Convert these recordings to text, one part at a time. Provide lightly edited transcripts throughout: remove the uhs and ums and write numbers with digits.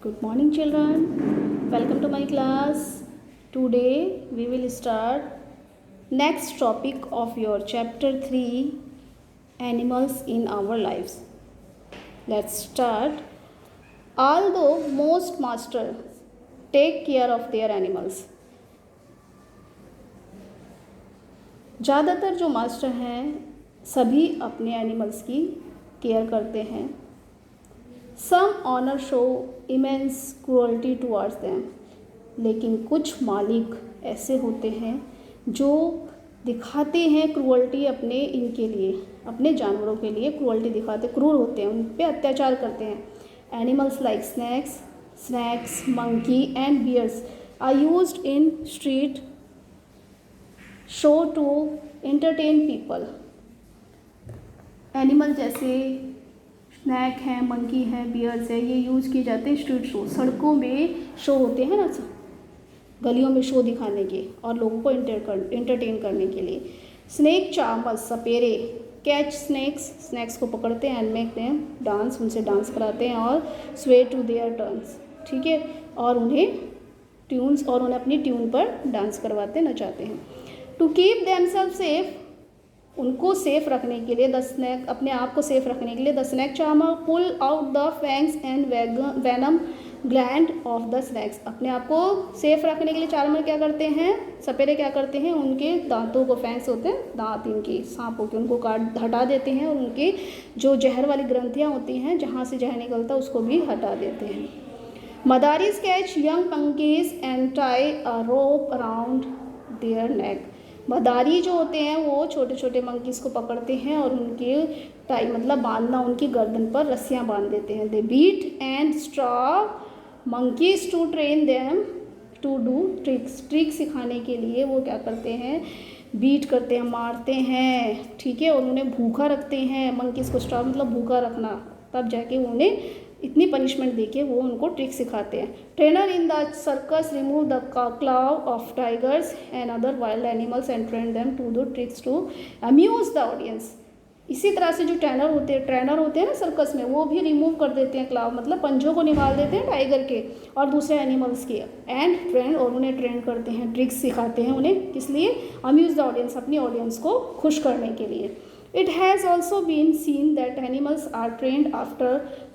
Good morning, children. Welcome to my class. Today we will start next topic of your chapter 3, animals in our lives. Let's start. Although most masters take care of their animals, ज़्यादातर जो master हैं सभी अपने animals की care करते हैं. Some owner show immense cruelty towards them, लेकिन कुछ मालिक ऐसे होते हैं जो दिखाते हैं क्रूअल्टी इनके लिए, अपने जानवरों के लिए क्रूअल्टी दिखाते, क्रूर होते हैं, उन पे अत्याचार करते हैं. Animals like snakes, monkey and bears are used in street show to entertain people. Animal जैसे स्नैक हैं, मंकी है, बियर्स है, ये यूज़ किए जाते हैं स्ट्रीट शो, सड़कों में शो होते हैं ना, गलियों में शो दिखाने के और लोगों को एंटरटेन करने के लिए. स्नैक चार्मर्स, सपेरे कैच स्नैक्स को पकड़ते हैं एंड मेक देम डांस, उनसे डांस कराते हैं और स्वे टू देयर टर्न्स, ठीक है, और उन्हें अपनी ट्यून पर डांस करवाते, नचाते हैं. टू कीप देमसेल्फ सेफ, उनको सेफ रखने के लिए, अपने आप को सेफ रखने के लिए the snake charmer pull out the fangs and venom gland of the snakes. अपने आप को सेफ रखने के लिए चार्मर क्या करते हैं, सपेरे क्या करते हैं, उनके दांतों को, फैंग्स होते हैं दांत इनके सांपों के, उनको हटा देते हैं और उनके जो जहर वाली ग्रंथियाँ होती हैं जहाँ से जहर निकलता है उसको भी हटा देते हैं. Madaris catch young monkeys and tie a rope around their neck. मदारी जो होते हैं वो छोटे छोटे मंकीज को पकड़ते हैं और उनके टाई मतलब बांधना, उनकी गर्दन पर रस्सियाँ बांध देते हैं. They beat and starve monkeys to train them to do tricks सिखाने के लिए वो क्या करते हैं, बीट करते हैं, मारते हैं, ठीक है, और उन्हें भूखा रखते हैं. मंकीज को स्ट्रॉ मतलब भूखा रखना, तब जाके उन्हें इतनी पनिशमेंट देके वो उनको ट्रिक सिखाते हैं. Trainer in the circus remove the claw of tigers and other wild animals and train them to do tricks to amuse the audience. इसी तरह से जो ट्रेनर होते हैं ना सर्कस में, वो भी रिमूव कर देते हैं क्लाव मतलब पंजों को निकाल देते हैं टाइगर के और दूसरे एनिमल्स के, एंड ट्रेन और उन्हें ट्रेन करते हैं, ट्रिक्स सिखाते हैं उन्हें, किस लिए, अम्यूज द ऑडियंस, अपनी ऑडियंस को खुश करने के लिए. It has also been seen that animals are trained after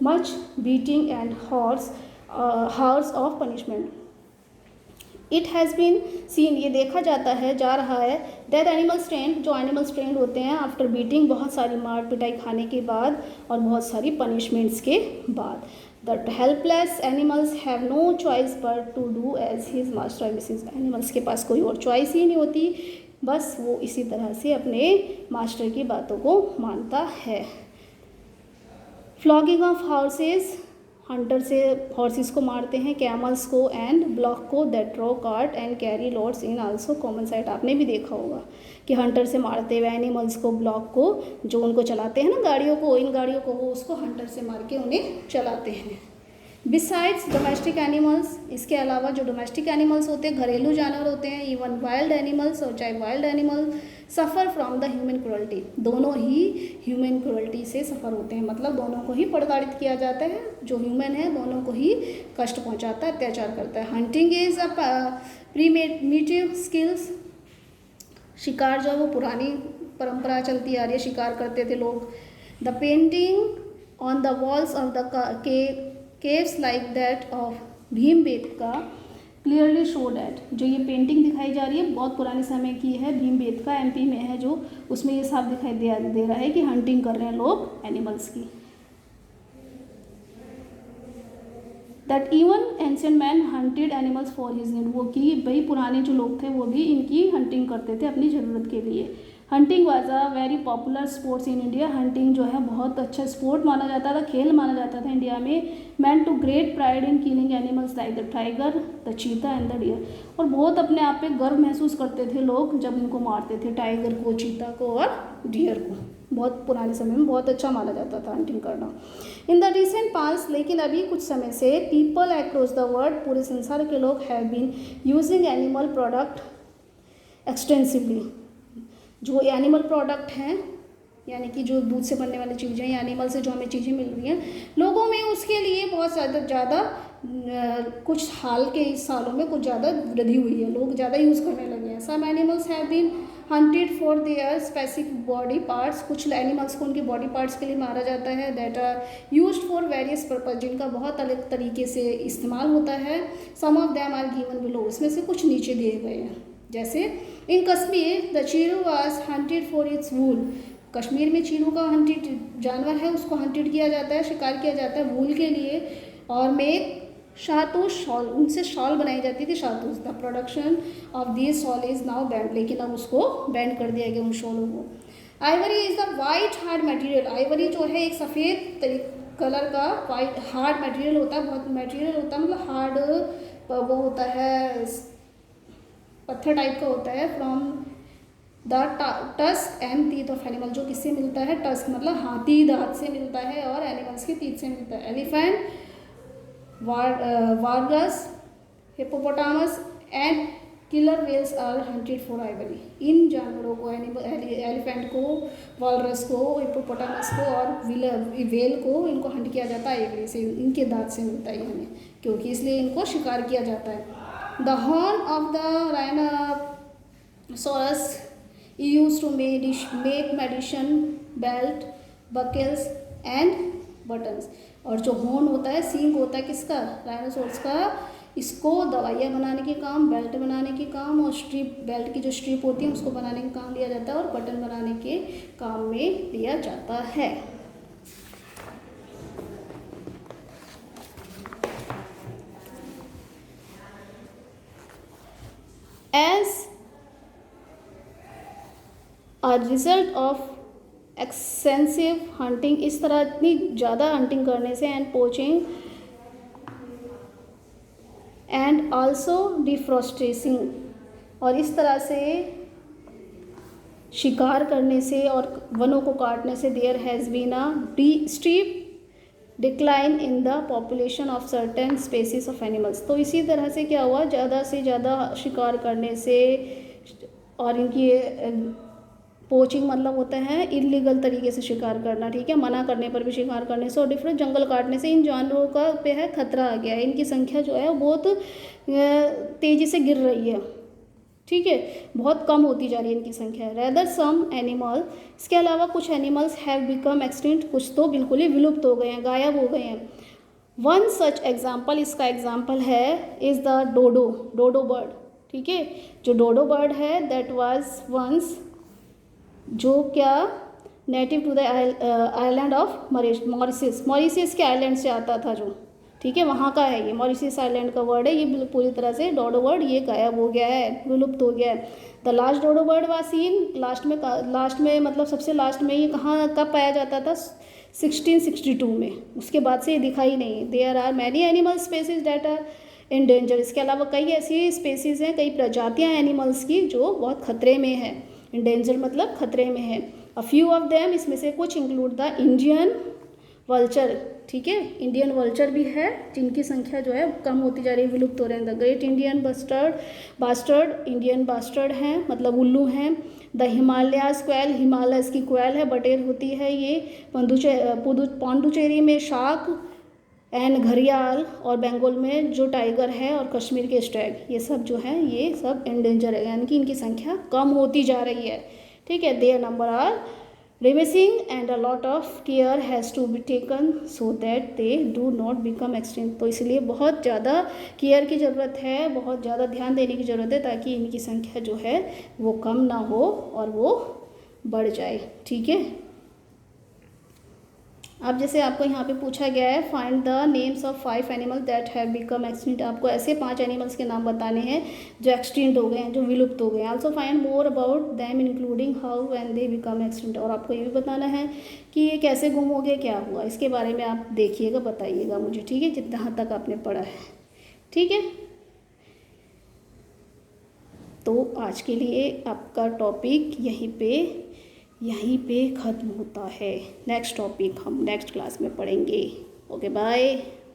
much beating and hours of punishment. It has been seen, ये देखा जा रहा है that animals trained, जो animals trained होते हैं after beating, बहुत सारी मार पिटाई खाने के बाद और बहुत सारी punishments के बाद. The helpless animals have no choice but to do as his master wishes. Animals के पास कोई और choice ही नहीं होती, बस वो इसी तरह से अपने मास्टर की बातों को मानता है. फ्लॉगिंग ऑफ हॉर्सेस, हंटर से हॉर्सेस को मारते हैं, कैमल्स को एंड ब्लॉक को that draw cart and carry loads in also common site. आपने भी देखा होगा कि हंटर से मारते हुए एनिमल्स को, ब्लॉक को, जो उनको चलाते हैं ना गाड़ियों को, इन गाड़ियों को, वो उसको हंटर से मार के उन्हें चलाते हैं. बिसाइड्स डोमेस्टिक एनिमल्स, इसके अलावा जो डोमेस्टिक एनिमल्स होते हैं, घरेलू जानवर होते हैं, इवन वाइल्ड एनिमल्स, और चाहे wild animal suffer from the human cruelty, दोनों ही ह्यूमन क्रूअल्टी से सफ़र होते हैं, मतलब दोनों को ही प्रताड़ित किया जाता है, जो ह्यूमन है दोनों को ही कष्ट पहुंचाता है, अत्याचार करता है. Hunting is a primitive skills, शिकार जो है वो पुरानी परंपरा चलती आ रही है, शिकार करते थे लोग. The painting on the walls of the caves like that of Bhimbetka clearly show that, जो ये पेंटिंग दिखाई जा रही है बहुत पुराने समय की है, भीमबेटका एमपी में है, जो उसमें ये साफ दिखाई दे रहा है कि हंटिंग कर रहे हैं लोग एनिमल्स की. That even ancient man hunted animals for his need, वो कि भाई पुराने जो लोग थे वो भी इनकी हंटिंग करते थे अपनी ज़रूरत के लिए. Hunting was a very popular sports in India, hunting जो है बहुत अच्छा स्पोर्ट माना जाता था, खेल माना जाता था इंडिया में. Man to great pride in killing animals like the tiger, the cheetah and the deer, और बहुत अपने आप पे गर्व महसूस करते थे लोग जब इनको मारते थे, टाइगर को, चीता को और डियर को. बहुत पुराने समय में बहुत अच्छा माना जाता था हंटिंग करना. इन द रिसेंट पास्ट, लेकिन अभी कुछ समय से, पीपल अक्रॉस द वर्ल्ड, पूरे संसार के लोग, have been using animal product extensively, जो एनिमल प्रोडक्ट हैं यानी कि जो दूध से बनने वाली चीज़ें या एनिमल से जो हमें चीज़ें मिल रही हैं, लोगों में उसके लिए बहुत ज़्यादा कुछ हाल के इस सालों में कुछ ज़्यादा वृद्धि हुई है, लोग ज़्यादा यूज़ करने लगे हैं। Some animals have been hunted for their specific body parts, कुछ एनिमल्स को उनके बॉडी पार्ट्स के लिए मारा जाता है, that are used for various purpose, जिनका बहुत अलग तरीके से इस्तेमाल होता है। Some of them are given below, इसमें से कुछ नीचे दिए गए हैं। जैसे in Kashmir the chiru was hunted for its wool, Kashmir में चीरू का हंटेड जानवर है, उसको हंटेड किया जाता है, शिकार किया जाता है वूल के लिए। और मेक शातूश शॉल, उनसे शॉल बनाई जाती थी शातूश। The production of this shawl is now banned, लेकिन अब उसको बैंड कर दिया गया उन शॉलों को। Ivory is the white hard material, Ivory जो है एक सफ़ेद कलर का वाइट हार्ड मटेरियल होता है, बहुत मटेरियल होता है, मतलब हार्ड वो होता है, पत्थर टाइप का होता है। From the tusk and teeth of animal, जो किससे मिलता है, टस्क मतलब हाथी दांत से मिलता है और एनिमल्स के टीथ से मिलता है। Elephant, walrus, hippopotamus and killer whales are hunted for ivory, इन जानवरों को एलिफेंट को, वालरस को, हिप्पोपोटामस को और वेल को, इनको हंट किया जाता है आइवरी से, इनके दांत से मिलता है हमें, क्योंकि इसलिए इनको शिकार किया जाता है। The horn of the rhinoceros used to make medicine belt, buckles and buttons, और जो हॉर्न होता है, सींग होता है किसका, राइनोसोरस का, इसको दवाइयाँ बनाने के काम, बेल्ट बनाने के काम और स्ट्रिप, बेल्ट की जो स्ट्रिप होती है उसको बनाने के काम लिया जाता है और बटन बनाने के काम में लिया जाता है। As a result of extensive hunting, इस तरह इतनी ज़्यादा हंटिंग करने से, and poaching and also deforestation, और इस तरह से शिकार करने से और वनों को काटने से, there has been a steep decline in the population of certain species of animals. तो इसी तरह से क्या हुआ, ज़्यादा से ज़्यादा शिकार करने से और इनकी पोचिंग मतलब होता है इलीगल तरीके से शिकार करना, ठीक है, मना करने पर भी शिकार करने से और डिफरेंट जंगल काटने से इन जानवरों का पे है खतरा आ गया है, इनकी संख्या जो है वो बहुत तेज़ी से गिर रही है, ठीक है, बहुत कम होती जा रही है इनकी संख्या। रेदर सम एनिमल, इसके अलावा कुछ एनिमल्स हैव बिकम एक्सटिंक्ट, कुछ तो बिल्कुल ही विलुप्त हो गए हैं, गायब हो गए हैं। वन सच एग्जाम्पल, इसका एग्जाम्पल है इज़ द डोडो बर्ड, ठीक है, जो डोडो बर्ड है दैट वाज वंस, जो क्या native to the island of Mauritius के आइलैंड से आता था जो, ठीक है, वहाँ का है ये, मॉरिशस आइलैंड का वर्ड है ये, पूरी तरह से डोडो बर्ड ये गायब हो गया है, विलुप्त हो गया है। The last dodo bird was seen, last में मतलब सबसे लास्ट में ये कहाँ कब पाया जाता था, 1662 में, उसके बाद से ये दिखा ही नहीं। There are many animal species that are in danger, इसके अलावा कई ऐसी स्पेसीज हैं, कई प्रजातियाँ एनिमल्स की जो बहुत खतरे में है, इन डेंजर मतलब खतरे में है। अ फ्यू ऑफ देम, इसमें से कुछ इंक्लूड द इंडियन वल्चर, ठीक है, इंडियन वल्चर भी है जिनकी संख्या जो है कम होती जा रही है, विलुप्त हो रहे हैं। The great Indian bustard, Indian bustard हैं मतलब उल्लू हैं। द हिमालयाज क्वेल, हिमालयस की क्वेल है, बटेर होती है ये। पांडुचेरी में शार्क एंड घड़ियाल, और बंगाल में जो टाइगर है, और कश्मीर के स्टैग, ये सब जो है ये सब एंडेंजर है, यानी कि इनकी संख्या कम होती जा रही है, ठीक है। Their number are diminishing and a lot of care has to be taken so that they do not become extinct, तो इसलिए बहुत ज़्यादा केयर की ज़रूरत है, बहुत ज़्यादा ध्यान देने की ज़रूरत है ताकि इनकी संख्या जो है वो कम ना हो और वो बढ़ जाए, ठीक है। अब जैसे आपको यहाँ पे पूछा गया है find the names of 5 animal that have become extinct, आपको ऐसे 5 एनिमल्स के नाम बताने हैं जो एक्सटिंक्ट हो गए हैं, जो विलुप्त हो गए हैं। Also find more about them including how and they become extinct, और आपको ये भी बताना है कि ये कैसे गुम हो गए, क्या हुआ, इसके बारे में आप देखिएगा, बताइएगा मुझे, ठीक है, जितना तक आपने पढ़ा है, ठीक है। तो आज के लिए आपका टॉपिक यहीं पे ख़त्म होता है। नेक्स्ट टॉपिक हम नेक्स्ट क्लास में पढ़ेंगे। Okay bye.